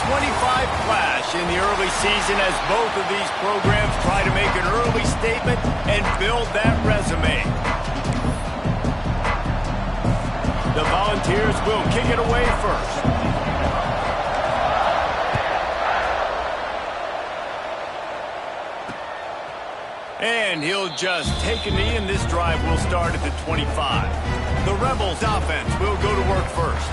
25 clash in the early season as both of these programs try to make an early statement and build that resume. The Volunteers will kick it away first. And he'll just take a knee, and this drive will start at the 25. The Rebels offense will go to work first.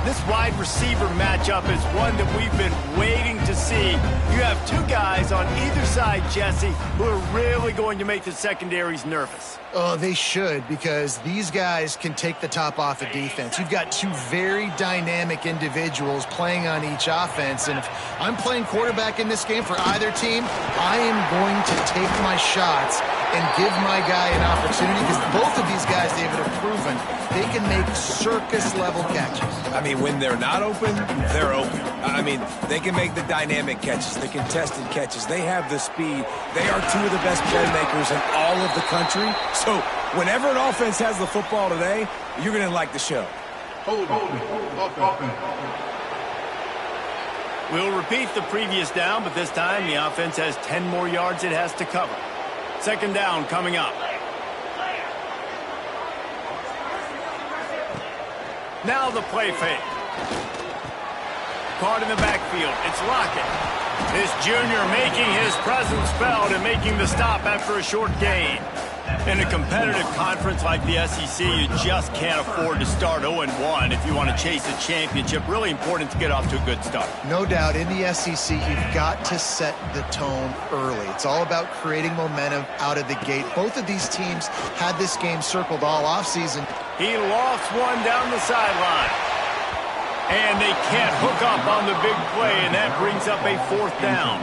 This wide receiver matchup is one that we've been waiting to see. You have two guys on either side, Jesse, who are really going to make the secondaries nervous. Oh, they should, because these guys can take the top off the defense. You've got two very dynamic individuals playing on each offense, and if I'm playing quarterback in this game for either team, I am going to take my shots and give my guy an opportunity, because both of these guys, David, have proven they can make circus-level catches. I mean, when they're not open, they're open. I mean, they can make the dynamic catches, the contested catches. They have the speed. They are two of the best playmakers in all of the country. So whenever an offense has the football today, you're going to like the show. We'll repeat the previous down, but this time the offense has 10 more yards it has to cover. Second down coming up. Now the play fake. Caught in the backfield. It's Lockett. This junior making his presence felt and making the stop after a short gain. In a competitive conference like the SEC, you just can't afford to start 0-1 if you want to chase a championship. Really important to get off to a good start. No doubt, in the SEC, you've got to set the tone early. It's all about creating momentum out of the gate. Both of these teams had this game circled all offseason. He lost one down the sideline. And they can't hook up on the big play, and that brings up a fourth down.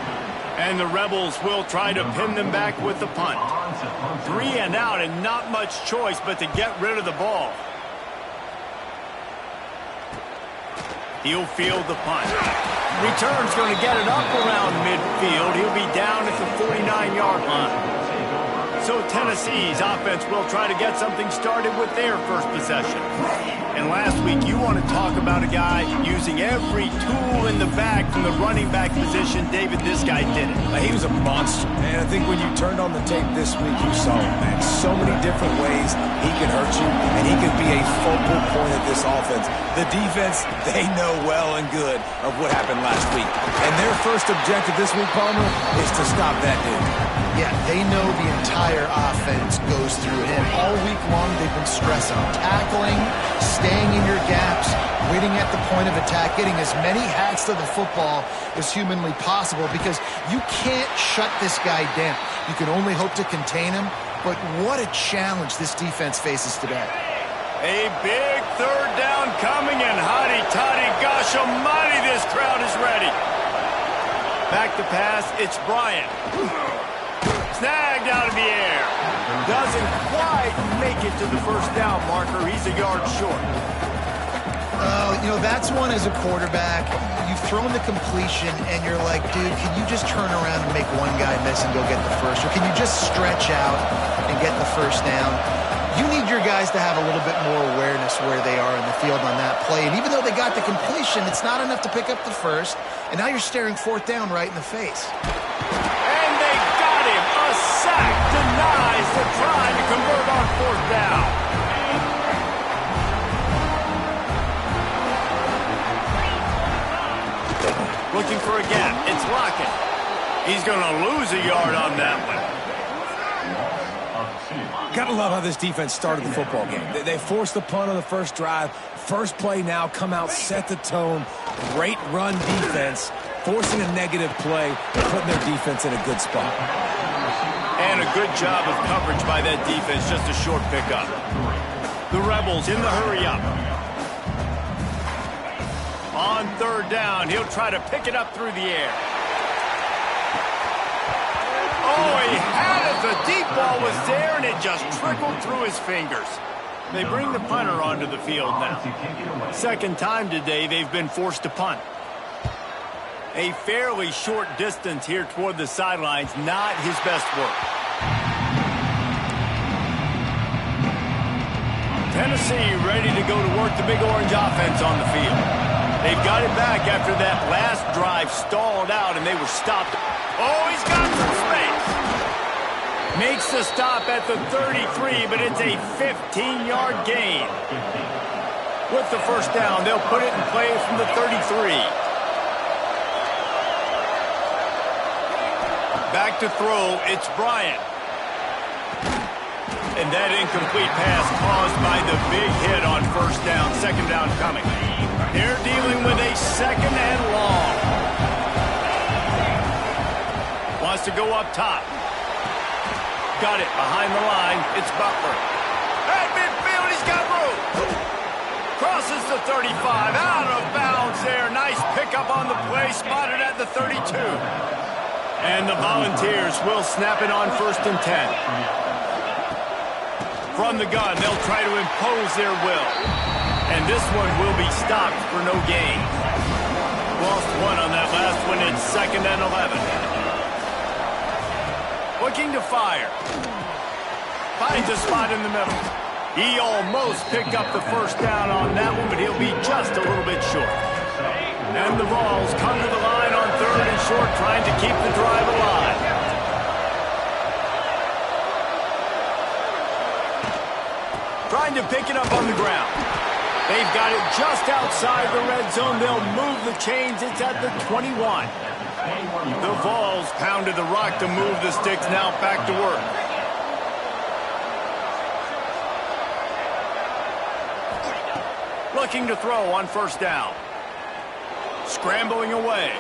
And the Rebels will try to pin them back with the punt. 3 and out, and not much choice but to get rid of the ball. He'll field the punt. Return's going to get it up around midfield. He'll be down at the 49-yard line. So Tennessee's offense will try to get something started with their first possession. And last week, you want to talk about a guy using every tool in the bag from the running back position. David, this guy did it. He was a monster. And I think when you turned on the tape this week, you saw it, man. So many different ways he can hurt you, and he can be a focal point of this offense. The defense, they know well and good of what happened last week. And their first objective this week, Palmer, is to stop that dude. Yeah, they know the entire offense goes through him. All week long, they've been stressing tackling, staying in your gaps, waiting at the point of attack, getting as many hats to the football as humanly possible, because you can't shut this guy down. You can only hope to contain him, but what a challenge this defense faces today. A big third down coming, and hotty-toddy, gosh almighty, this crowd is ready. Back to pass, it's Bryant. Snagged out of the air. Doesn't quite make it to the first down marker. He's a yard short. You know, that's one as a quarterback. You've thrown the completion, and you're like, dude, can you just turn around and make one guy miss and go get the first? Or can you just stretch out and get the first down? You need your guys to have a little bit more awareness where they are in the field on that play. And even though they got the completion, it's not enough to pick up the first. And now you're staring fourth down right in the face. And they got him. A sack denies the try to convert on fourth down. Looking for a gap. It's Lockett. He's going to lose a yard on that one. Gotta love how this defense started the football game. They forced the punt on the first drive. First play now, come out, set the tone. Great run defense, forcing a negative play, putting their defense in a good spot. And a good job of coverage by that defense, just a short pickup. The Rebels in the hurry up. On third down, he'll try to pick it up through the air. Oh, he had it. The deep ball was there, and it just trickled through his fingers. They bring the punter onto the field now. Second time today they've been forced to punt. A fairly short distance here toward the sidelines, not his best work. Tennessee ready to go to work the Big Orange offense on the field. They've got it back after that last drive stalled out and they were stopped. Oh, he's got some space. Makes the stop at the 33, but it's a 15-yard gain. With the first down, they'll put it in play from the 33. Back to throw, it's Bryant. And that incomplete pass caused by the big hit on first down. Second down coming. They're dealing with a second and long. Wants to go up top. Got it behind the line. It's Butler. At midfield, he's got room. Crosses the 35. Out of bounds there. Nice pickup on the play. Spotted at the 32. And the Volunteers will snap it on 1st and 10. From the gun, they'll try to impose their will. And this one will be stopped for no gain. Lost one on that last one. It's 2nd and 11. Looking to fire. Finds a spot in the middle. He almost picked up the first down on that one, but he'll be just a little bit short. And the Vols come to the line on 3rd and short, trying to keep the drive alive. Trying to pick it up on the ground. They've got it just outside the red zone. They'll move the chains. It's at the 21. The Vols pounded the rock to move the sticks. Now back to work. Looking to throw on first down. Scrambling away.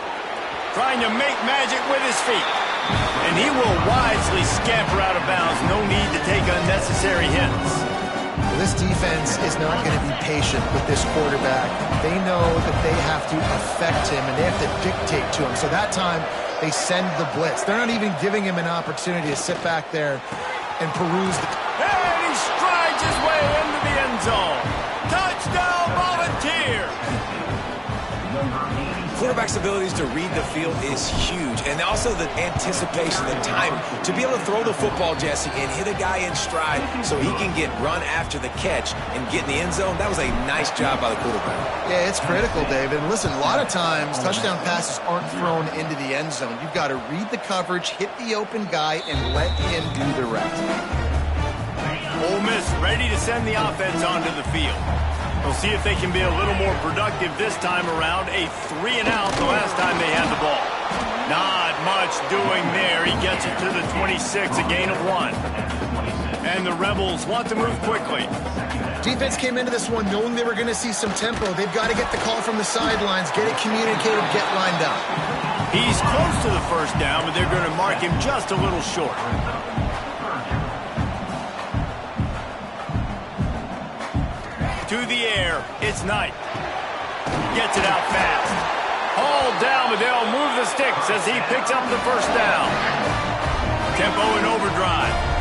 Trying to make magic with his feet. And he will wisely scamper out of bounds. No need to take unnecessary hits. This defense is not going to be patient with this quarterback. They know that they have to affect him, and they have to dictate to him. So that time, they send the blitz. They're not even giving him an opportunity to sit back there and peruse the... And he strides his way into the end zone. Touchdown, Volunteer! Quarterback's abilities to read the field is huge, and also the anticipation, the time to be able to throw the football, Jesse, and hit a guy in stride so he can get run after the catch and get in the end zone. That was a nice job by the quarterback. Yeah, it's critical, David. And listen, a lot of times touchdown passes aren't thrown into the end zone. You've got to read the coverage, hit the open guy, and let him do the rest. Ole Miss ready to send the offense onto the field. We'll see if they can be a little more productive this time around. A 3-and-out the last time they had the ball. Not much doing there. He gets it to the 26, a gain of 1. And the Rebels want to move quickly. Defense came into this one knowing they were going to see some tempo. They've got to get the call from the sidelines, get it communicated, get lined up. He's close to the first down, but they're going to mark him just a little short. To the air, it's Knight. Gets it out fast. Hauled down, but they'll move the sticks as he picks up the first down. Tempo in overdrive.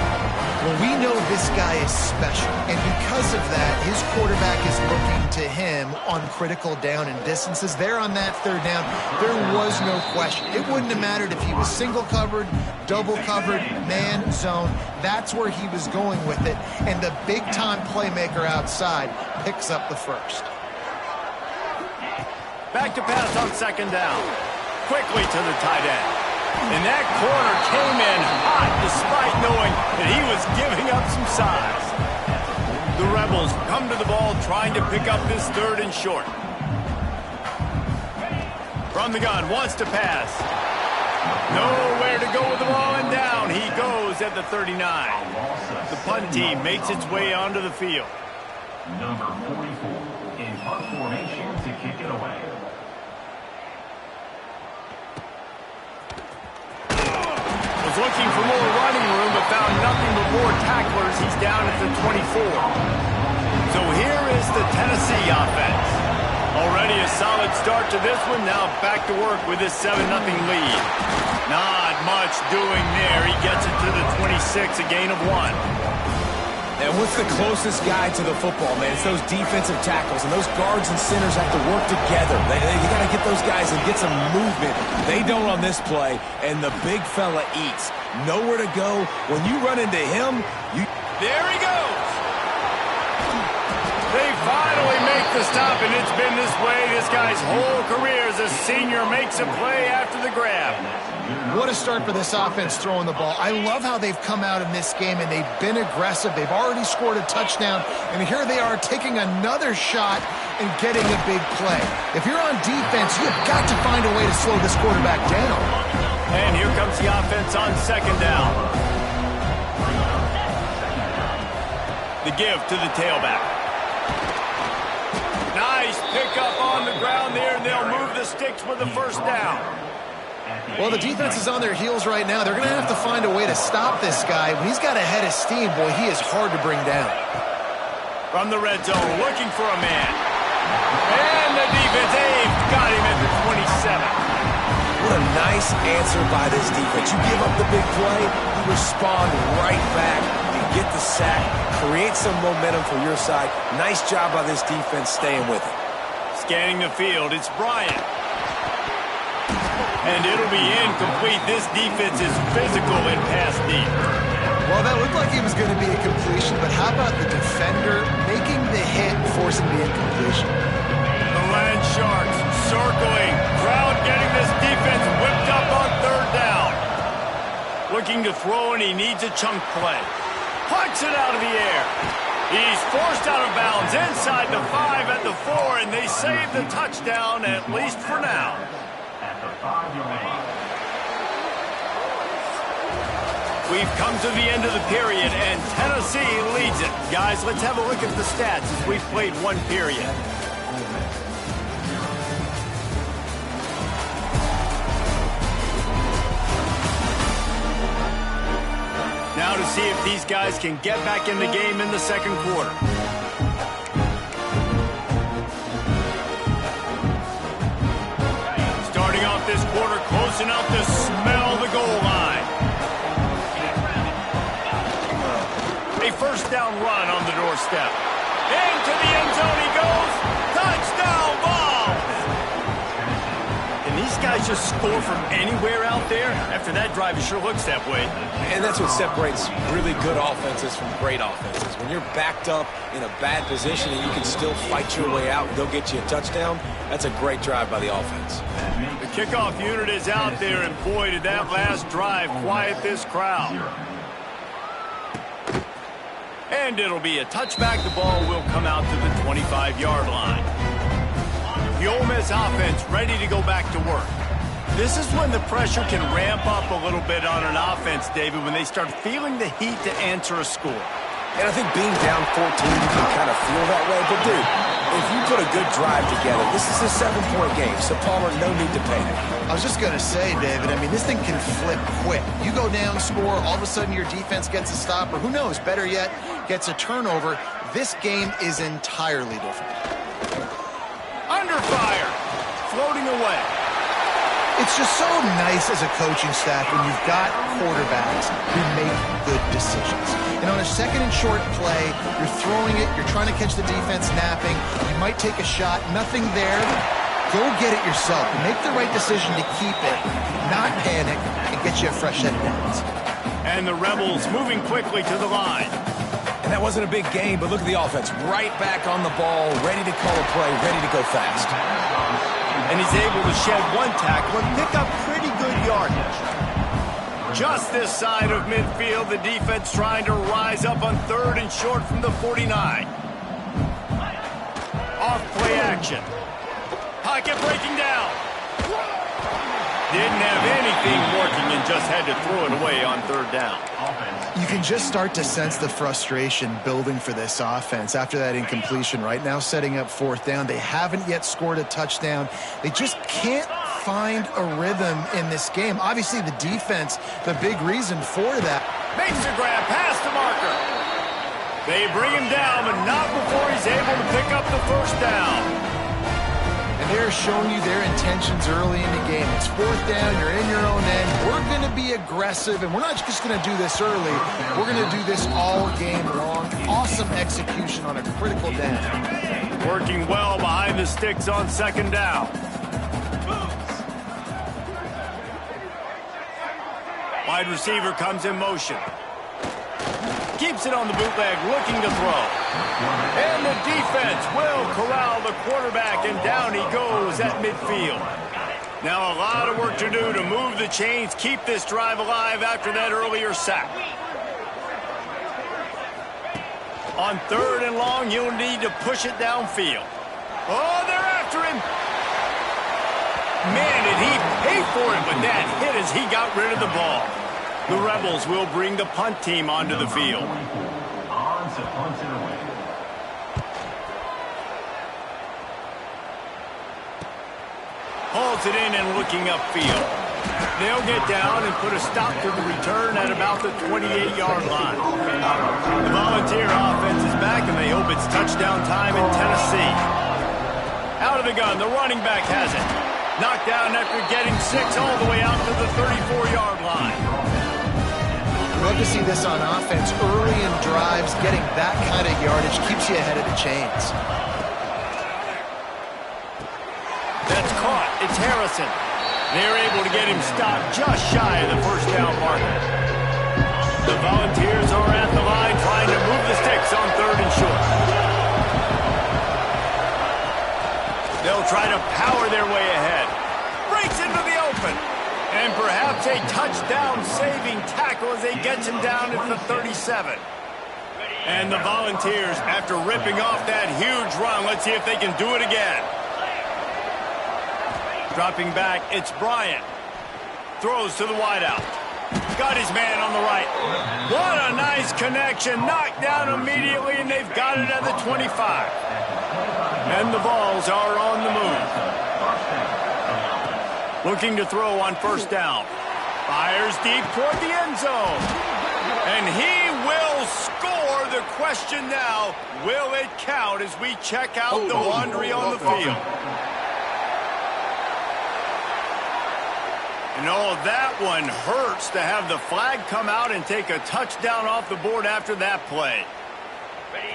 Well, we know this guy is special, and because of that, his quarterback is looking to him on critical down and distances. There on that third down, there was no question. It wouldn't have mattered if he was single covered, double covered, man, zone. That's where he was going with it, and the big-time playmaker outside picks up the first. Back to pass on second down. Quickly to the tight end. And that corner came in hot despite knowing that he was giving up some size. The Rebels come to the ball trying to pick up this 3rd and short. From the gun, wants to pass. Nowhere to go with the ball, and down he goes at the 39. The punt team makes its way onto the field. Number 44 in punt formation to kick it away. Was looking for more running room, but found nothing but more tacklers. He's down at the 24. So here is the Tennessee offense. Already a solid start to this one. Now back to work with this 7-0 lead. Not much doing there. He gets it to the 26, a gain of 1. And what's the closest guy to the football, man? It's those defensive tackles, and those guards and centers have to work together. You got to get those guys and get some movement. They don't on this play, and the big fella eats. Nowhere to go. When you run into him, there he goes. They finally make the stop, and it's been this way. This guy's whole career as a senior makes a play after the grab. What a start for this offense throwing the ball. I love how they've come out in this game, and they've been aggressive. They've already scored a touchdown, and here they are taking another shot and getting a big play. If you're on defense, you've got to find a way to slow this quarterback down. And here comes the offense on second down. The give to the tailback. Nice pickup on the ground there, and they'll move the sticks with the first down. Well, the defense is on their heels right now. They're going to have to find a way to stop this guy. When he's got a head of steam, boy, he is hard to bring down. From the red zone, looking for a man. And the defense aimed, got him at the 27. What a nice answer by this defense. You give up the big play, you respond right back, you get the sack, create some momentum for your side. Nice job by this defense staying with it. Scanning the field, it's Bryant. And it'll be incomplete. This defense is physical and pass deep. Well, that looked like it was going to be a completion, but how about the defender making the hit, forcing the incompletion? The Land Sharks circling. Crowd getting this defense whipped up on third down. Looking to throw, and he needs a chunk play. Pucks it out of the air. He's forced out of bounds inside the 5 at the 4, and they save the touchdown, at least for now. We've come to the end of the period, and Tennessee leads it. Guys, let's have a look at the stats as we've played one period. Now to see if these guys can get back in the game in the second quarter. Starting off this quarter close enough to smell the goal line. A first down run on the doorstep. Into the end zone he goes. Touchdown ball! Can these guys just score from anywhere out there? After that drive, it sure looks that way. And that's what separates really good offenses from great offenses. When you're backed up in a bad position and you can still fight your way out and go get you a touchdown, that's a great drive by the offense. The kickoff unit is out there, and boy, did that last drive quiet this crowd. And it'll be a touchback. The ball will come out to the 25-yard line. The Ole Miss offense ready to go back to work. This is when the pressure can ramp up a little bit on an offense, David, when they start feeling the heat to answer a score. And I think being down 14, you can kind of feel that way. But, dude, if you put a good drive together, this is a 7-point game, so Palmer, no need to panic. I was just going to say, David, I mean, this thing can flip quick. You go down, score, all of a sudden your defense gets a stop, or who knows, better yet, gets a turnover. This game is entirely different. Under fire, floating away. It's just so nice as a coaching staff when you've got quarterbacks who make good decisions. And on a second and short play, you're throwing it, you're trying to catch the defense napping, you might take a shot, nothing there. Go get it yourself and make the right decision to keep it, not panic, and get you a fresh set of downs. And the Rebels moving quickly to the line. And that wasn't a big game, but look at the offense. Right back on the ball, ready to call a play, ready to go fast. And he's able to shed one tackle and pick up pretty good yardage. Just this side of midfield, the defense trying to rise up on third and short from the 49. Off play action. Pocket breaking down. Didn't have anything working and just had to throw it away on third down. You can just start to sense the frustration building for this offense after that incompletion. Right now, setting up fourth down. They haven't yet scored a touchdown. They just can't find a rhythm in this game. Obviously, the defense, the big reason for that. Makes a grab past the marker. They bring him down, but not before he's able to pick up the first down. And they're showing you their intentions early in the game. It's fourth down, you're in your own end. We're going to be aggressive, and we're not just going to do this early. We're going to do this all game long. Awesome execution on a critical down. Working well behind the sticks on second down. Wide receiver comes in motion. Keeps it on the bootleg, looking to throw. And the defense will corral the quarterback, and down he goes at midfield. Now a lot of work to do to move the chains, keep this drive alive after that earlier sack. On 3rd and long, you'll need to push it downfield. Oh, they're after him. Man, did he pay for it with that hit as he got rid of the ball. The Rebels will bring the punt team onto the field. On to punt it away. Hauls it in and looking upfield. They'll get down and put a stop to the return at about the 28-yard line. The Volunteer offense is back, and they hope it's touchdown time in Tennessee. Out of the gun, the running back has it. Knocked down after getting 6 all the way out to the 34-yard line. Love to see this on offense. Early in drives, getting that kind of yardage keeps you ahead of the chains. That's caught. It's Harrison. They're able to get him stopped just shy of the first down marker. The Volunteers are at the line trying to move the sticks on 3rd and short. They'll try to power their way ahead. Breaks into the open. And perhaps a touchdown-saving tackle as they get him down at the 37. And the Volunteers, after ripping off that huge run, let's see if they can do it again. Dropping back, it's Bryant. Throws to the wideout. Got his man on the right. What a nice connection. Knocked down immediately, and they've got it at the 25. And the balls are on the move. Looking to throw on 1st down. Fires deep toward the end zone. And he will score. The question now, will it count as we check out the laundry on the field? And oh, that one hurts to have the flag come out and take a touchdown off the board after that play.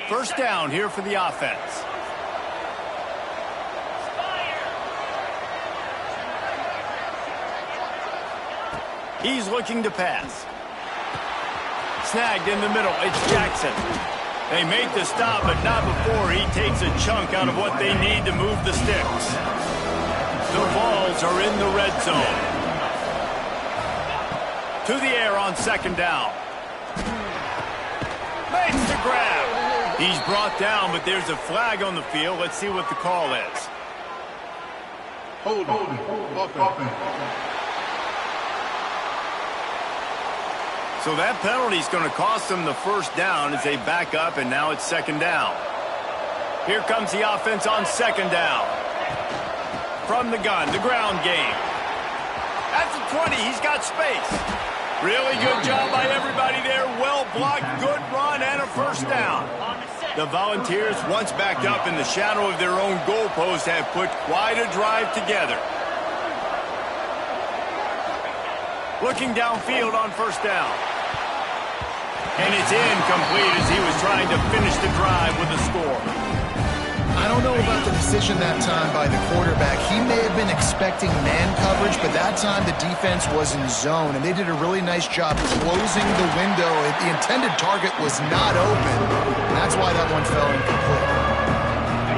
1st down here for the offense. He's looking to pass. Snagged in the middle. It's Jackson. They make the stop, but not before he takes a chunk out of what they need to move the sticks. The balls are in the red zone. To the air on 2nd down. Makes the grab. He's brought down, but there's a flag on the field. Let's see what the call is. Hold. So that penalty is going to cost them the 1st down as they back up, and now it's 2nd down. Here comes the offense on 2nd down. From the gun, the ground game. At the 20, he's got space. Really good job by everybody there. Well blocked, good run, and a 1st down. The Volunteers, once backed up in the shadow of their own goalpost, have put quite a drive together. Looking downfield on 1st down. And it's incomplete as he was trying to finish the drive with a score. I don't know about the decision that time by the quarterback. He may have been expecting man coverage, but that time the defense was in zone, and they did a really nice job closing the window. The intended target was not open. That's why that one fell incomplete.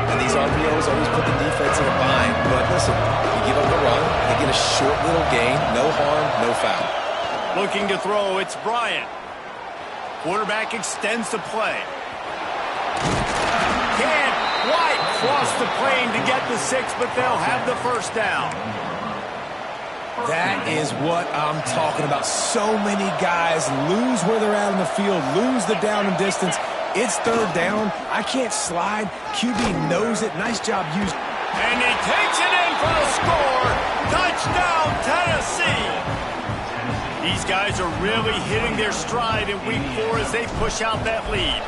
And these RPOs always put the defense in a bind. But listen, you give up the run, they get a short little gain, no harm, no foul. Looking to throw, it's Bryant. Quarterback extends the play. Can't quite cross the plane to get the 6, but they'll have the 1st down. That is what I'm talking about. So many guys lose where they're at on the field, lose the down and distance. It's 3rd down. I can't slide. QB knows it. Nice job used. And he takes it in for the score. Touchdown, Tennessee. These guys are really hitting their stride in week 4 as they push out that lead.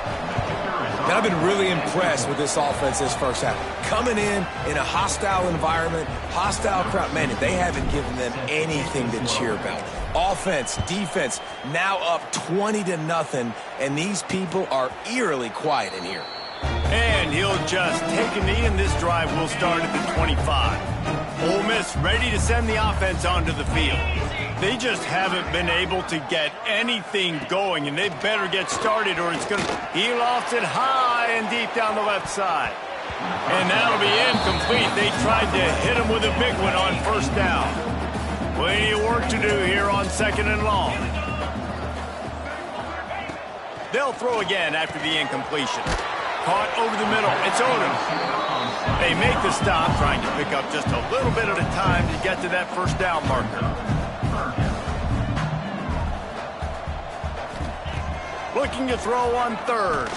And I've been really impressed with this offense this 1st half. Coming in a hostile environment, hostile crowd. Man, they haven't given them anything to cheer about. Offense, defense, now up 20-0, and these people are eerily quiet in here. And he'll just take a knee, and this drive will start at the 25. Ole Miss ready to send the offense onto the field. They just haven't been able to get anything going, and they better get started or it's going to... He lofts it high, high and deep down the left side. And that'll be incomplete. They tried to hit him with a big one on first down. Plenty of work to do here on 2nd and long. They'll throw again after the incompletion. Caught over the middle. It's Odom. They make the stop, trying to pick up just a little bit at a time to get to that first down marker. Looking to throw on 3rd.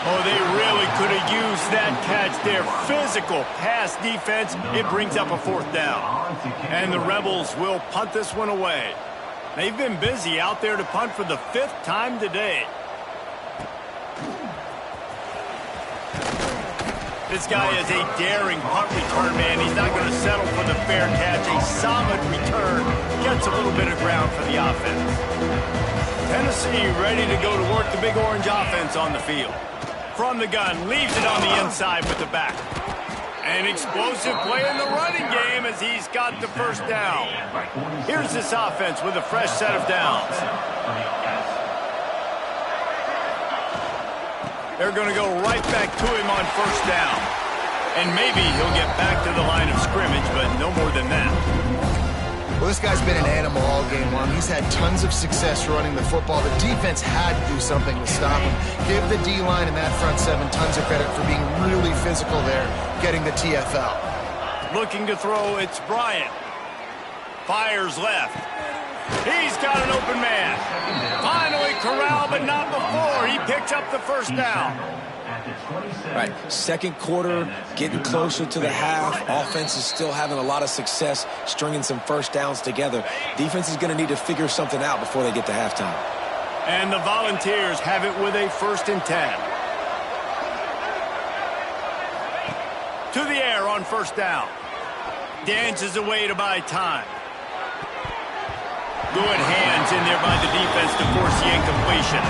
Oh, they really could have used that catch there. Physical pass defense. It brings up a 4th down. And the Rebels will punt this one away. They've been busy out there to punt for the 5th time today. This guy is a daring punt return man. He's not going to settle for the fair catch. A solid return gets a little bit of ground for the offense. Tennessee ready to go to work the Big Orange offense on the field. From the gun, leaves it on the inside with the back. An explosive play in the running game as he's got the first down. Here's this offense with a fresh set of downs. They're going to go right back to him on first down. And maybe he'll get back to the line of scrimmage, but no more than that. Well, this guy's been an animal all game long. He's had tons of success running the football. The defense had to do something to stop him. Give the D-line and that front 7 tons of credit for being really physical there, getting the TFL. Looking to throw, it's Bryant. Fires left. He's got an open man. Finally corralled, but not before. He picks up the first down. Right, 2nd quarter, getting closer to the half. Offense is still having a lot of success stringing some first downs together. Defense is going to need to figure something out before they get to halftime. And the Volunteers have it with a 1st and 10. To the air on first down. Dances away to buy time. Good hands in there by the defense to force the incompletion.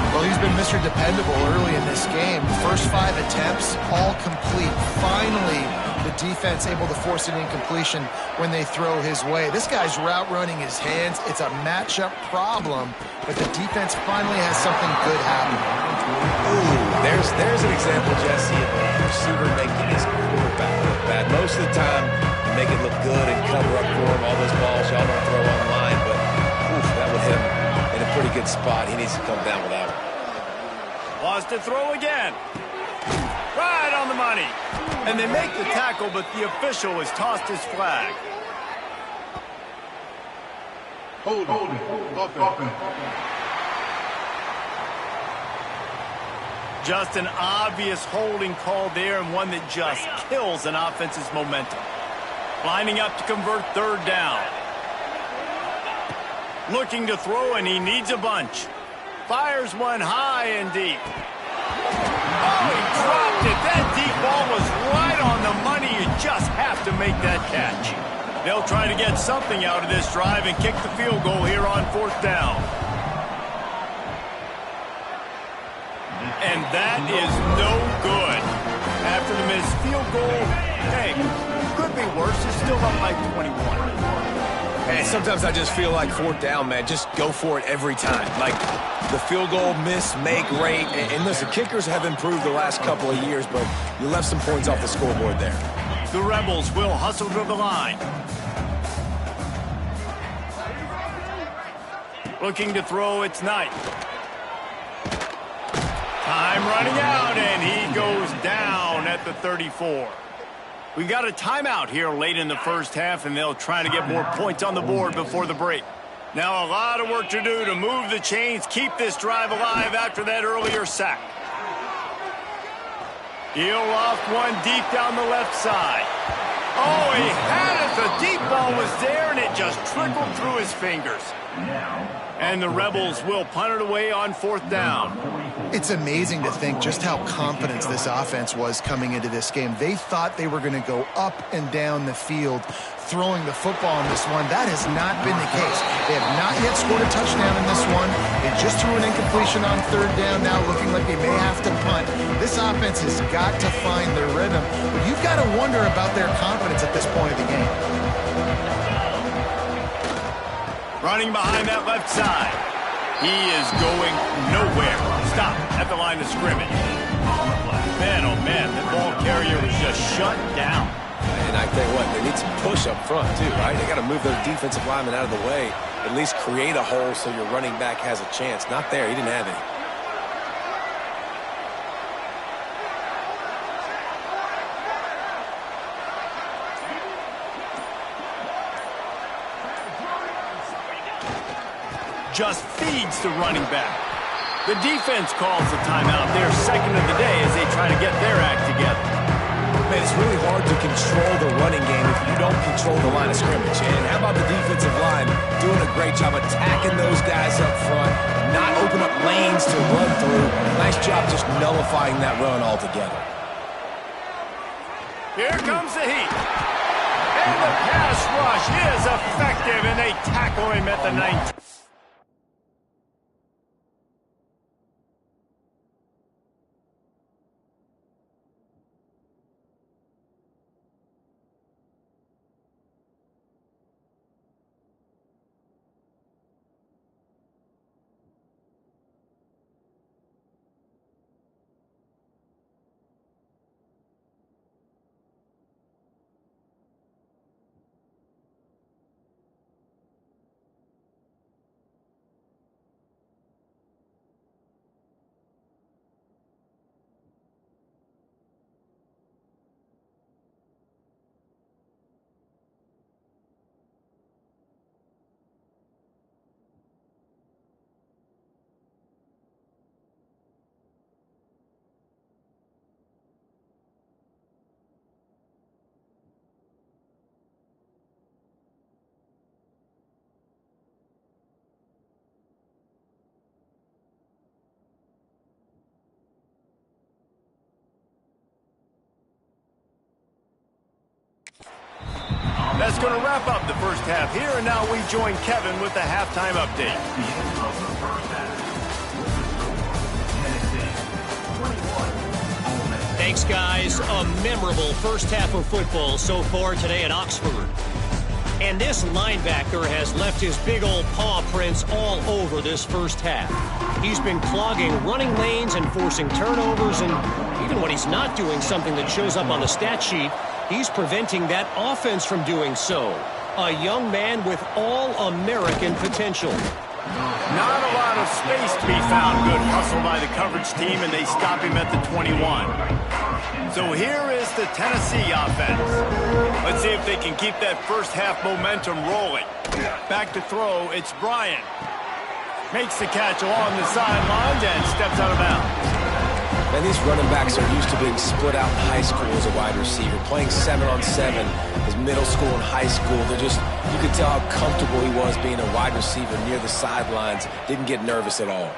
Well, he's been Mr. Dependable early in this game. First 5 attempts, all complete. Finally, the defense able to force an incompletion when they throw his way. This guy's route running his hands. It's a matchup problem, but the defense finally has something good happen. Ooh, there's an example, Jesse, of a receiver making his quarterback look bad. Most of the time, you make it look good and cover up for him. All those balls y'all don't throw online, but oof, that would hit him in a pretty good spot. He needs to come down with that one. Wants to throw again. Right on the money. And they make the tackle, but the official has tossed his flag. Hold it. Just an obvious holding call there, and one that just kills an offense's momentum. Lining up to convert 3rd down. Looking to throw, and he needs a bunch. Fires one high and deep. Oh, he dropped it. That deep ball was right on the money. You just have to make that catch. They'll try to get something out of this drive and kick the field goal here on 4th down. And that is no good. After the missed field goal, hey, could be worse. It's still up by 21. Hey, sometimes I just feel like 4th down, man. Just go for it every time. Like the field goal miss, make rate. And listen, kickers have improved the last couple of years, but you left some points off the scoreboard there. The Rebels will hustle to the line. Looking to throw, it's Knight. Time running out, and he goes down at the 34. We got a timeout here late in the first half, and they'll try to get more points on the board before the break. Now a lot of work to do to move the chains, keep this drive alive after that earlier sack. He'll loft one deep down the left side. Oh, he had it. The deep ball was there, and it just trickled through his fingers. And the Rebels will punt it away on 4th down. It's amazing to think just how confident this offense was coming into this game. They thought they were going to go up and down the field throwing the football in this one. That has not been the case. They have not yet scored a touchdown in this one. They just threw an incompletion on 3rd down, now looking like they may have to punt. This offense has got to find their rhythm. But you've got to wonder about their confidence at this point of the game. Running behind that left side. He is going nowhere. Stop at the line of scrimmage. Man, oh man, the ball carrier was just shut down. And I tell you what, they need some push up front too, right? They got to move those defensive linemen out of the way, at least create a hole so your running back has a chance. Not there, he didn't have any. Just feeds the running back. The defense calls the timeout, their second of the day, as they try to get their act together. Man, it's really hard to control the running game if you don't control the line of scrimmage. And how about the defensive line doing a great job attacking those guys up front, not open up lanes to run through. Nice job just nullifying that run altogether. Here comes the heat. And the pass rush is effective, and they tackle him at the 19. That's going to wrap up the first half here, and now we join Kevin with the halftime update. Thanks, guys. A memorable first half of football so far today at Oxford. And this linebacker has left his big old paw prints all over this first half. He's been clogging running lanes and forcing turnovers, and even when he's not doing something that shows up on the stat sheet, he's preventing that offense from doing so. A young man with all-American potential. Not a lot of space to be found. Good hustle by the coverage team, and they stop him at the 21. So here is the Tennessee offense. Let's see if they can keep that first half momentum rolling. Back to throw, it's Bryant. Makes the catch along the sidelines and steps out of bounds. Man, these running backs are used to being split out in high school as a wide receiver, playing 7-on-7 as middle school and high school. You could tell how comfortable he was being a wide receiver near the sidelines. Didn't get nervous at all.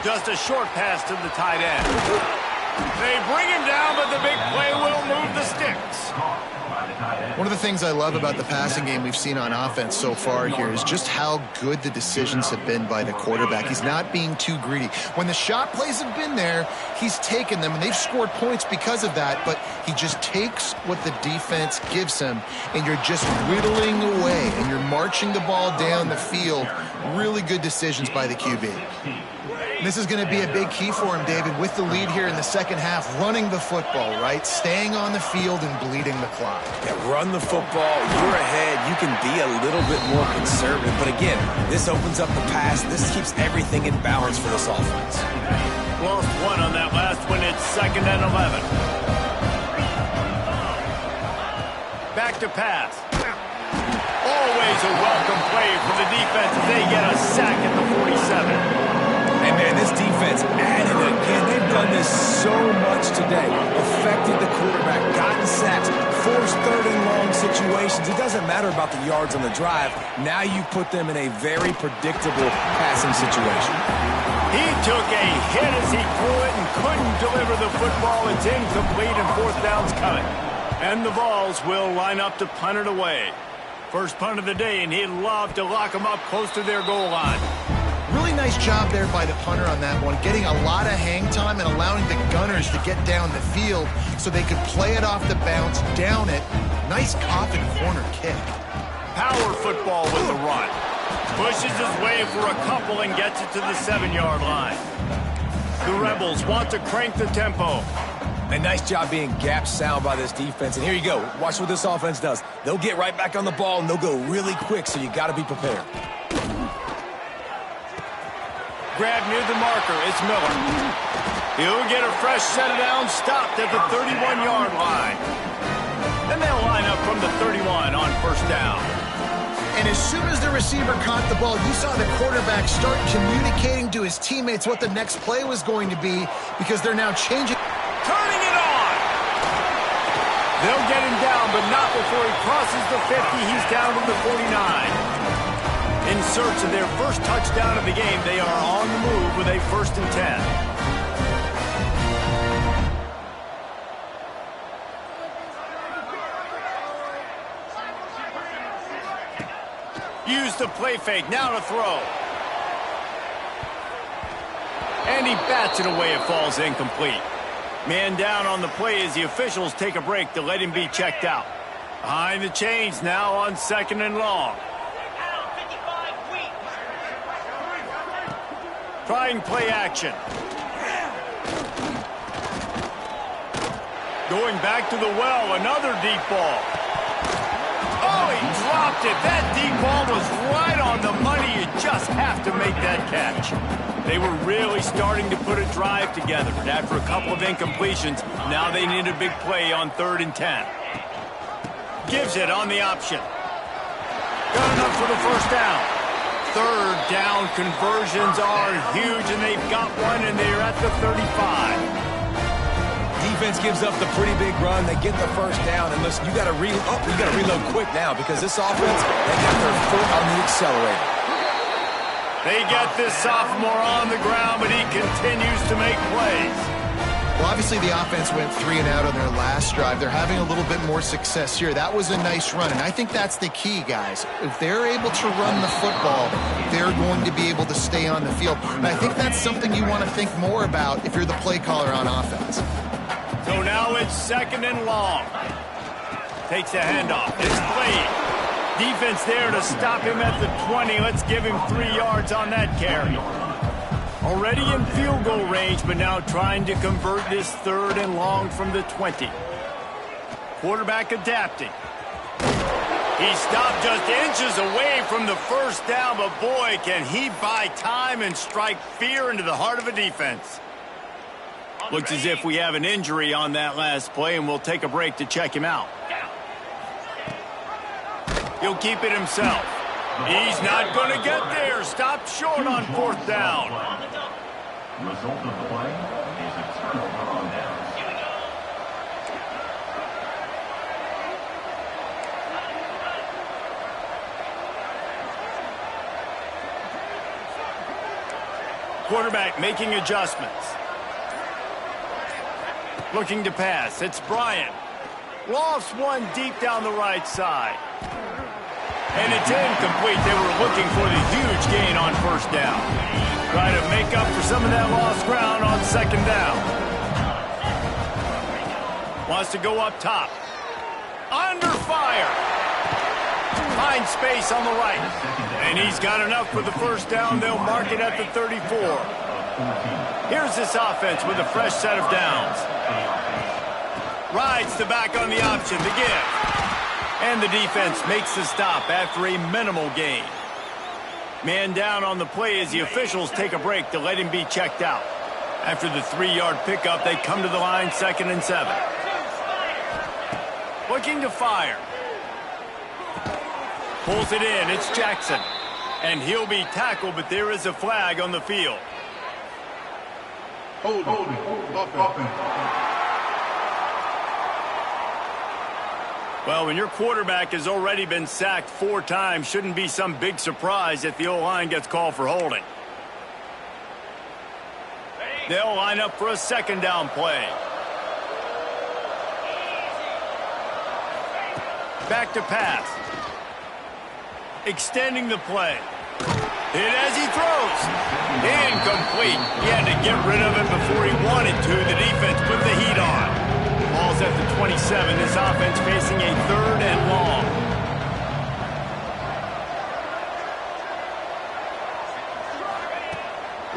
Just a short pass to the tight end. They bring him down, but the big play will move the sticks. One of the things I love about the passing game we've seen on offense so far here is just how good the decisions have been by the quarterback. He's not being too greedy. When the shot plays have been there, he's taken them, and they've scored points because of that, but he just takes what the defense gives him, and you're just whittling away, and you're marching the ball down the field. Really good decisions by the QB. This is going to be a big key for him, David, with the lead here in the second half, running the football, right? Staying on the field and bleeding the clock. Yeah, run the football. You're ahead. You can be a little bit more conservative. But again, this opens up the pass. This keeps everything in balance for this offense. Lost one on that last one. It's 2nd and 11. Back to pass. Always a welcome play for the defense as they get a sack at the 47. And man, this defense added again. They've done this so much today. Affected the quarterback, gotten sacks, forced 3rd and long situations. It doesn't matter about the yards on the drive. Now you put them in a very predictable passing situation. He took a hit as he threw it and couldn't deliver the football. It's incomplete and 4th down's coming. And the Vols will line up to punt it away. First punt of the day, and he'd love to lock them up close to their goal line. Really nice job there by the punter on that one, getting a lot of hang time and allowing the gunners to get down the field so they could play it off the bounce, down it. Nice coffin corner kick. Power football with the run. Pushes his way for a couple and gets it to the 7-yard line. The Rebels want to crank the tempo. And nice job being gap sound by this defense. And here you go. Watch what this offense does. They'll get right back on the ball, and they'll go really quick, so you got to be prepared. Grab near the marker. It's Miller. He'll get a fresh set of downs stopped at the 31-yard line. And they'll line up from the 31 on first down. And as soon as the receiver caught the ball, you saw the quarterback start communicating to his teammates what the next play was going to be because they're now changing. Turning it on! They'll get him down, but not before he crosses the 50. He's down to the 49. In search of their first touchdown of the game, they are on the move with a 1st and 10. Use the play fake, now to throw. And he bats it away, it falls incomplete. Man down on the play as the officials take a break to let him be checked out. Behind the chains now on 2nd and long. Trying play action. Going back to the well, another deep ball. Oh, he dropped it. That deep ball was right on the money. You just have to make that catch. They were really starting to put a drive together. And after a couple of incompletions, now they need a big play on 3rd and 10. Gives it on the option. Got enough for the first down. 3rd down conversions are huge, and they've got one, and they're at the 35. Defense gives up the pretty big run. They get the first down, and listen, you got to reload quick now because this offense, they got their foot on the accelerator. They get this sophomore on the ground, but he continues to make plays. Well, obviously the offense went 3 and out on their last drive. They're having a little bit more success here. That was a nice run, and I think that's the key, guys. If they're able to run the football, they're going to be able to stay on the field. And I think that's something you want to think more about if you're the play caller on offense. So now it's 2nd and long. Takes a handoff. It's played. Defense there to stop him at the 20. Let's give him 3 yards on that carry. Already in field goal range, but now trying to convert this 3rd and long from the 20. Quarterback adapting. He stopped just inches away from the first down, but boy, can he buy time and strike fear into the heart of a defense. Looks as if we have an injury on that last play, and we'll take a break to check him out. He'll keep it himself. He's not going to get there. Stopped short on 4th down. Result of the play is a turnover on downs. Quarterback making adjustments. Looking to pass. It's Bryant. Lofts one deep down the right side. And it's incomplete. They were looking for the huge gain on 1st down. Trying to make up for some of that lost ground on 2nd down. Wants to go up top. Under fire. Finds space on the right. And he's got enough for the 1st down. They'll mark it at the 34. Here's this offense with a fresh set of downs. Rides the back on the option, the give. And the defense makes the stop after a minimal gain. Man down on the play as the officials take a break to let him be checked out. After the 3-yard pickup, they come to the line 2nd and 7. Looking to fire. Pulls it in, it's Jackson. And he'll be tackled, but there is a flag on the field. Hold it. Well, when your quarterback has already been sacked 4 times, shouldn't be some big surprise if the O-line gets called for holding. They'll line up for a 2nd down play. Back to pass. Extending the play. Hit as he throws. Incomplete. He had to get rid of it before he wanted to. The defense put the heat on. Ball's at the 27. This offense facing a 3rd and long.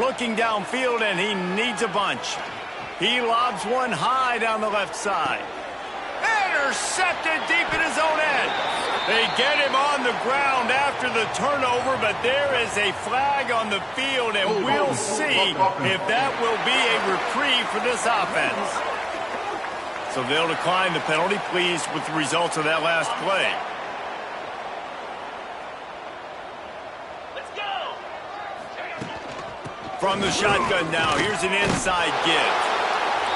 looking downfield, and he needs a bunch. He lobs one high down the left side. Intercepted deep in his own end. They get him on the ground after the turnover, but there is a flag on the field, and we'll see if that will be a reprieve for this offense. So they'll decline the penalty, pleased with the results of that last play. From the shotgun now, here's an inside give.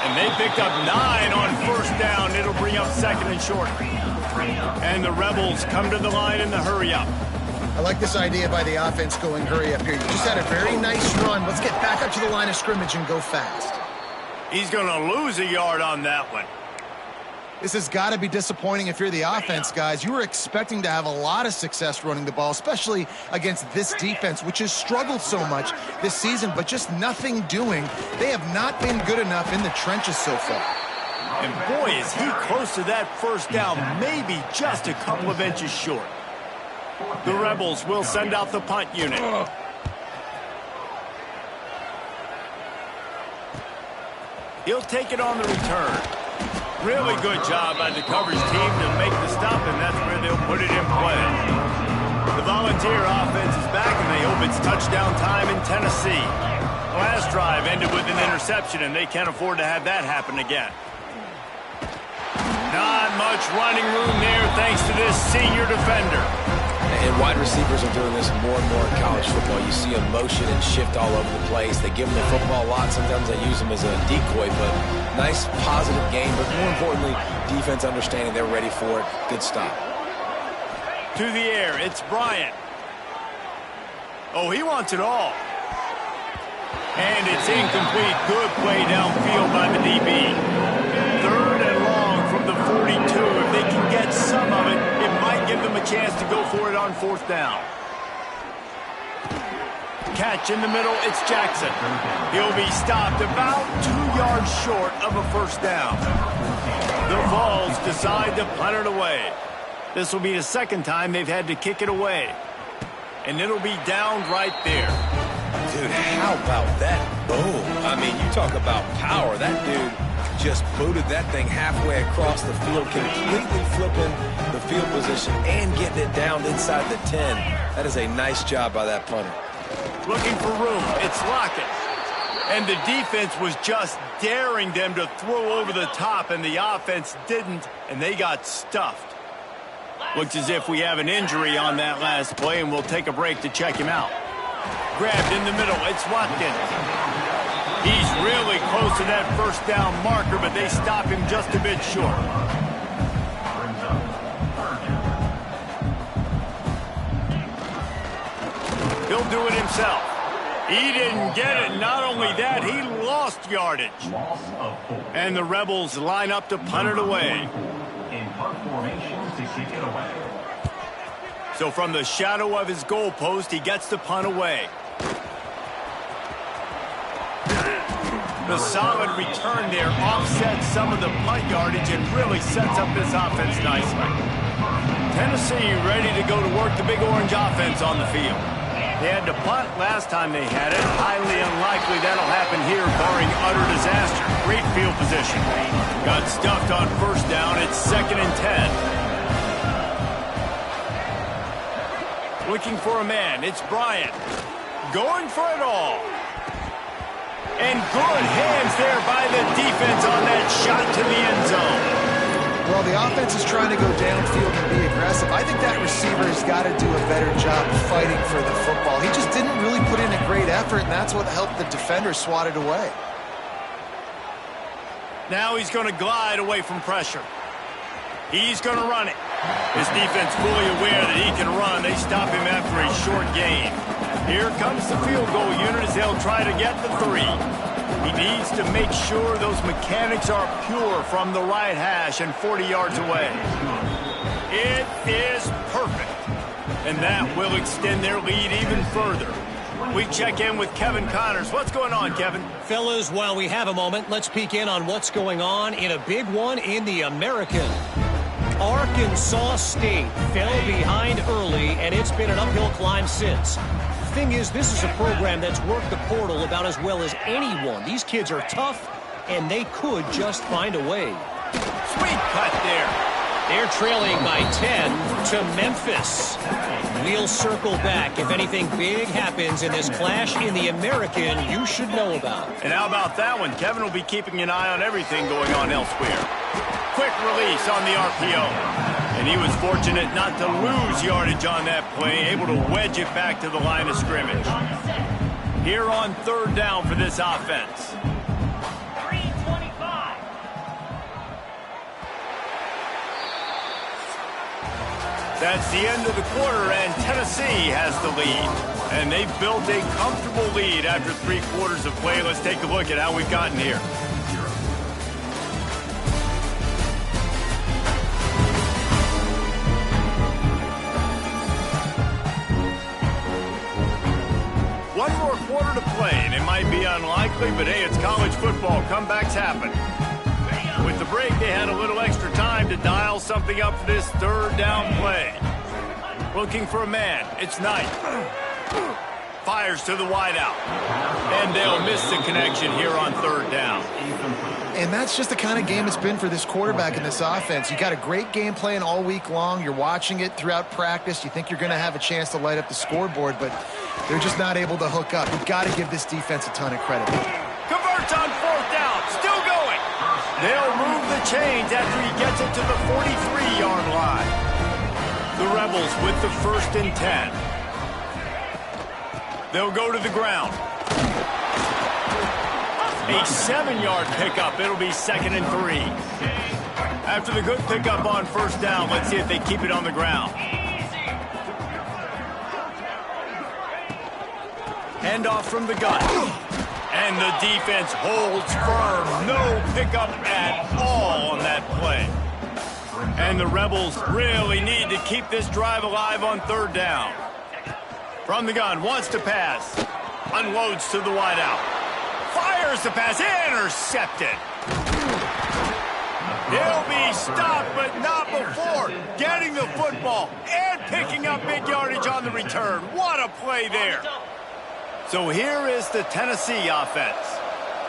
And they picked up 9 on first down. It'll bring up second and short. And the Rebels come to the line in the hurry-up. I like this idea by the offense going hurry up here. You just had a very nice run. Let's get back up to the line of scrimmage and go fast. He's going to lose a yard on that one. This has got to be disappointing if you're the offense, guys. You were expecting to have a lot of success running the ball, especially against this defense, which has struggled so much this season, but just nothing doing. They have not been good enough in the trenches so far. And boy, is he close to that first down, maybe just a couple of inches short. The Rebels will send out the punt unit. He'll take it on the return. Really good job by the coverage team to make the stop, and that's where they'll put it in play. The Volunteer offense is back, and they hope it's touchdown time in Tennessee. The last drive ended with an interception, and they can't afford to have that happen again. Not much running room there thanks to this senior defender. And wide receivers are doing this more and more in college football. You see them motion and shift all over the place. They give them the football a lot. Sometimes they use them as a decoy, but nice, positive game. But more importantly, defense understanding they're ready for it. Good stop. To the air, it's Bryant. Oh, he wants it all. And it's incomplete. Good play downfield by the DB. Third and long from the 42. If they can get some of it, it might give them a chance to go for it on fourth down. Catch in the middle, it's Jackson. He'll be stopped about 2 yards short of a first down. The Vols decide to punt it away. This will be the second time they've had to kick it away. And it'll be downed right there. Dude, how about that boom? I mean, you talk about power. That dude just booted that thing halfway across the field, completely flipping the field position and getting it down inside the 10. That is a nice job by that punter. Looking for room, it's Lockett. And the defense was just daring them to throw over the top, and the offense didn't, and they got stuffed. Looks as if we have an injury on that last play, and we'll take a break to check him out. Grabbed in the middle, it's Watkins. He's really close to that first down marker, but they stop him just a bit short. He'll do it himself. He didn't get it. Not only that, he lost yardage. And the Rebels line up to punt it away. In punt formation to kick it away. So from the shadow of his goalpost, he gets the punt away. The solid return there offsets some of the punt yardage and really sets up this offense nicely. Tennessee ready to go to work the Big Orange offense on the field. They had to punt last time they had it. Highly unlikely that'll happen here, barring utter disaster. Great field position. Got stuffed on first down. It's 2nd and 10. Looking for a man. It's Bryant. Going for it all. And good hands there by the defense on that shot to the end zone. Well, the offense is trying to go downfield and be aggressive. I think that receiver has got to do a better job fighting for the football. He just didn't really put in a great effort, and that's what helped the defender swat it away. Now he's going to glide away from pressure. He's going to run it. His defense fully aware that he can run. They stop him after a short gain. Here comes the field goal unit as they'll try to get the 3. He needs to make sure those mechanics are pure from the right hash and 40 yards away. It is perfect. And that will extend their lead even further. We check in with Kevin Connors. What's going on, Kevin? Fellas, while we have a moment, let's peek in on what's going on in a big one in the American. Arkansas State fell behind early, and it's been an uphill climb since. thing is, this is a program that's worked the portal about as well as anyone. These kids are tough, and they could just find a way. Sweet cut there. They're trailing by 10 to Memphis. We'll circle back if anything big happens in this clash in the American you should know about. And how about that one? Kevin will be keeping an eye on everything going on elsewhere. Quick release on the RPO. And he was fortunate not to lose yardage on that play, able to wedge it back to the line of scrimmage. Here on third down for this offense. That's the end of the quarter, and Tennessee has the lead. And they've built a comfortable lead after 3 quarters of play. Let's take a look at how we've gotten here. One more quarter to play, and it might be unlikely, but hey, it's college football. Comebacks happen. With the break, they had a little extra time to dial something up for this third down play. Looking for a man. It's Knight. Fires to the wideout. And they'll miss the connection here on third down. And that's just the kind of game it's been for this quarterback in this offense. You got a great game plan all week long. You're watching it throughout practice. You think you're going to have a chance to light up the scoreboard, but they're just not able to hook up. You've got to give this defense a ton of credit. Converts on fourth down. Still going. They'll move the chains after he gets it to the 43-yard line. The Rebels with the 1st and 10. They'll go to the ground. A 7-yard pickup. It'll be 2nd and 3. After the good pickup on first down, let's see if they keep it on the ground. Handoff from the gun. And the defense holds firm. No pickup at all on that play. And the Rebels really need to keep this drive alive on third down. From the gun, wants to pass. Unloads to the wideout. Fires the pass. Intercepted. He'll be stopped, but not before getting the football and picking up big yardage on the return. What a play there. So here is the Tennessee offense.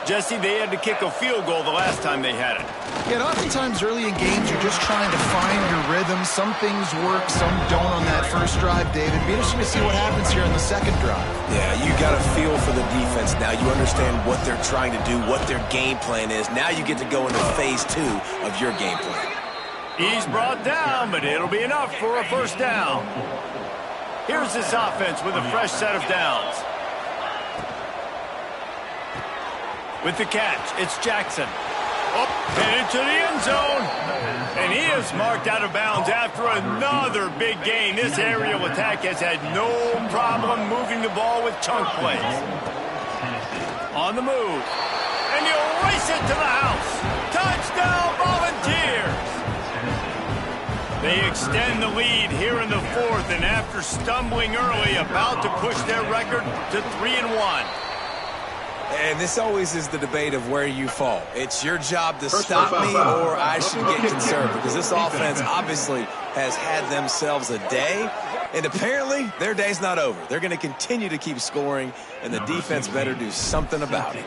Jesse, they had to kick a field goal the last time they had it. Yeah, and oftentimes early in games, you're just trying to find your rhythm. Some things work, some don't on that first drive, David. Be interesting to see what happens here on the second drive. Yeah, you got a feel for the defense now. You understand what they're trying to do, what their game plan is. Now you get to go into phase 2 of your game plan. He's brought down, but it'll be enough for a first down. Here's this offense with a fresh set of downs. With the catch, it's Jackson. Headed to the end zone. And he is marked out of bounds after another big gain. This aerial attack has had no problem moving the ball with chunk plays. On the move. And he'll race it to the house. Touchdown, Volunteers. They extend the lead here in the 4th, and after stumbling early, about to push their record to 3-1. And this always is the debate of where you fall. It's your job to stop me or I should get concerned, because this offense obviously has had themselves a day, and apparently their day's not over. They're going to continue to keep scoring, and the defense better do something about it.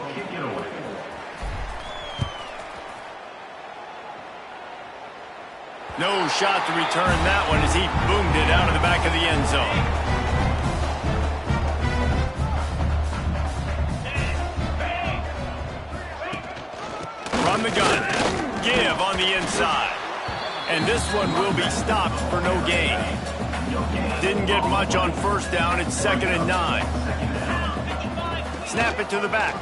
No shot to return that one as he boomed it out of the back of the end zone. From the gun, give on the inside. And this one will be stopped for no gain. Didn't get much on first down. It's 2nd and 9. Snap it to the back.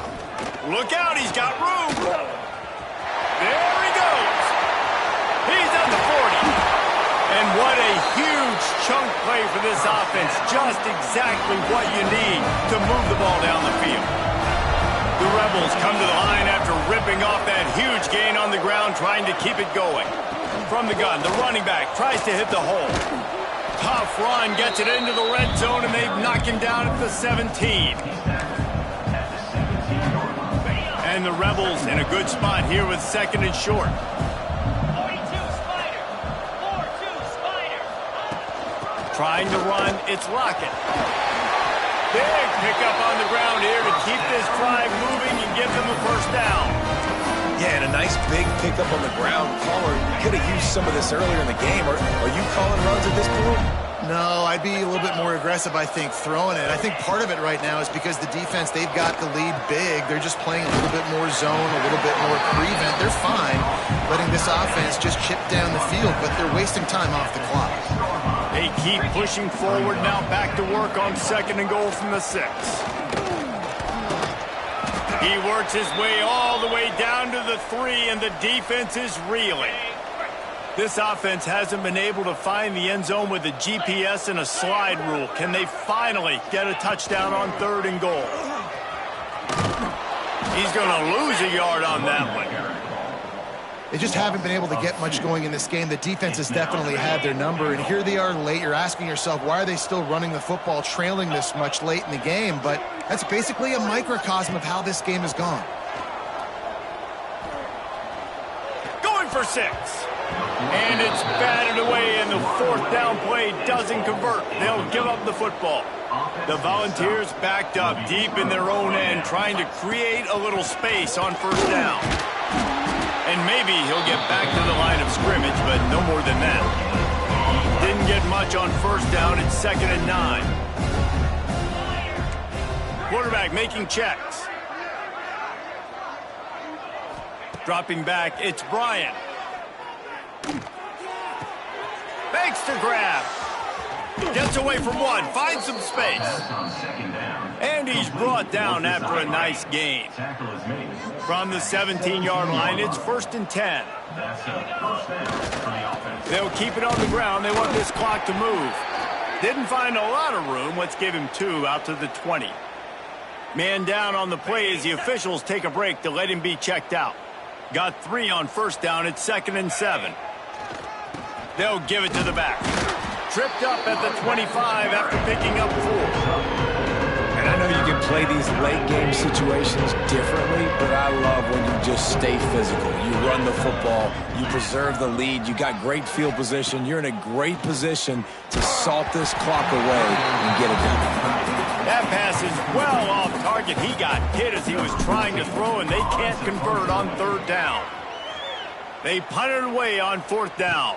Look out, he's got room. There he goes. He's at the 40. And what a huge chunk play for this offense. Just exactly what you need to move the ball down the field. The Rebels come to the line after ripping off that huge gain on the ground, trying to keep it going. From the gun, the running back tries to hit the hole. Tough run, gets it into the red zone, and they knock him down at the 17. And the Rebels in a good spot here with 2nd and short. 42 Spider. 4-2 Spider. Trying to run, it's Lockett. Big pickup on the ground here to keep this drive moving and give them a first down. Yeah, and a nice big pickup on the ground. Caller, could have used some of this earlier in the game. Are you calling runs at this point? No, I'd be a little bit more aggressive, I think, throwing it. I think part of it right now is because the defense, they've got the lead big. They're just playing a little bit more zone, a little bit more prevent. They're fine letting this offense just chip down the field, but they're wasting time off the clock. They keep pushing forward now, back to work on 2nd and goal from the 6. He works his way all the way down to the 3, and the defense is reeling. This offense hasn't been able to find the end zone with a GPS and a slide rule. Can they finally get a touchdown on 3rd and goal? He's going to lose a yard on that one. They just haven't been able to get much going in this game. The defense has definitely had their number, and here they are late. You're asking yourself, why are they still running the football, trailing this much late in the game? But that's basically a microcosm of how this game has gone. Going for 6. And it's batted away, and the 4th down play doesn't convert. They'll give up the football. The Volunteers backed up deep in their own end, trying to create a little space on 1st down. And maybe he'll get back to the line of scrimmage, but no more than that. Didn't get much on 1st down. It's 2nd and 9. Quarterback making checks. Dropping back, it's Bryant. Fakes to grab. Gets away from one, finds some space. And he's brought down after a nice gain. From the 17-yard line, it's 1st and 10. They'll keep it on the ground. They want this clock to move. Didn't find a lot of room. Let's give him 2 out to the 20. Man down on the play as the officials take a break to let him be checked out. Got 3 on 1st down. It's 2nd and 7. They'll give it to the back. Tripped up at the 25 after picking up 4. And I know you can play these late game situations differently, but I love when you just stay physical. You run the football, you preserve the lead, you got great field position, you're in a great position to salt this clock away and get it done. That pass is well off target. He got hit as he was trying to throw, and they can't convert on 3rd down. They punted away on 4th down.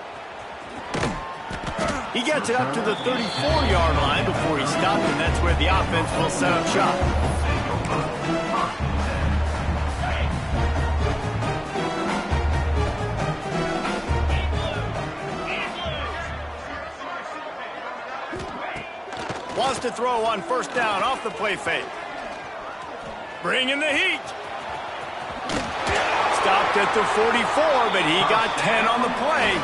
He gets it up to the 34-yard line before he stopped, and that's where the offense will set up shop. Wants to throw on 1st down off the play fake. Bringing the heat. Stopped at the 44, but he got 10 on the play.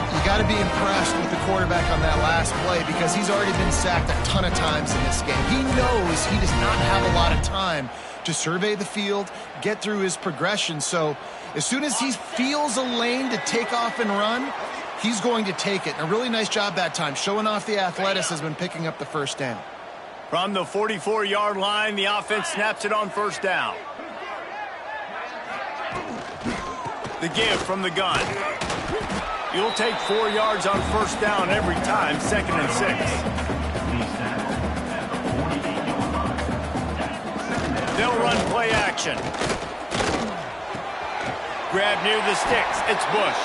You got to be impressed with the quarterback on that last play because he's already been sacked a ton of times in this game. He knows he does not have a lot of time to survey the field, get through his progression. So as soon as he feels a lane to take off and run, he's going to take it. And a really nice job that time, showing off the athleticism and picking up the 1st down. From the 44-yard line, the offense snaps it on 1st down. The give from the gun. You'll take 4 yards on 1st down every time, 2nd and 6. They'll run play action. Grab near the sticks. It's Bush.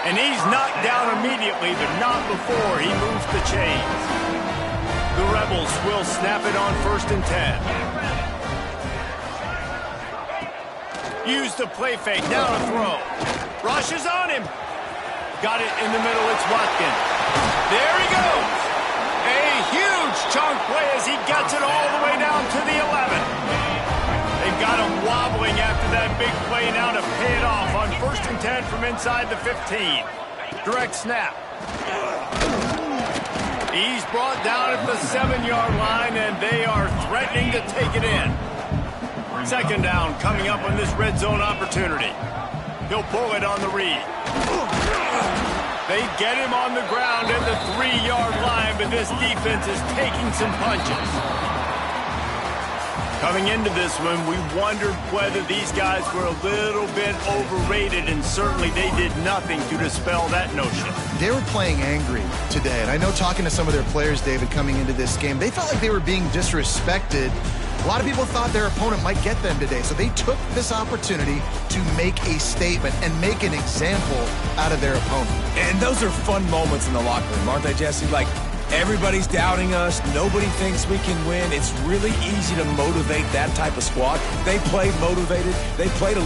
And he's knocked down immediately, but not before he moves the chains. The Rebels will snap it on 1st and 10. Use the play fake. Now to throw. Rushes on him. Got it in the middle. It's Watkins. There he goes. A huge chunk play as he gets it all the way down to the 11. They've got him wobbling after that big play now to pay it off on 1st and 10 from inside the 15. Direct snap. He's brought down at the 7-yard line, and they are threatening to take it in. 2nd down coming up on this red zone opportunity. He'll pull it on the read. They get him on the ground at the 3-yard line, but this defense is taking some punches. Coming into this one, we wondered whether these guys were a little bit overrated, and certainly they did nothing to dispel that notion. They were playing angry today, and I know talking to some of their players, David, coming into this game, they felt like they were being disrespected. A lot of people thought their opponent might get them today, so they took this opportunity to make a statement and make an example out of their opponent. And those are fun moments in the locker room, aren't they, Jesse? Like, everybody's doubting us. Nobody thinks we can win. It's really easy to motivate that type of squad. They play motivated. They played a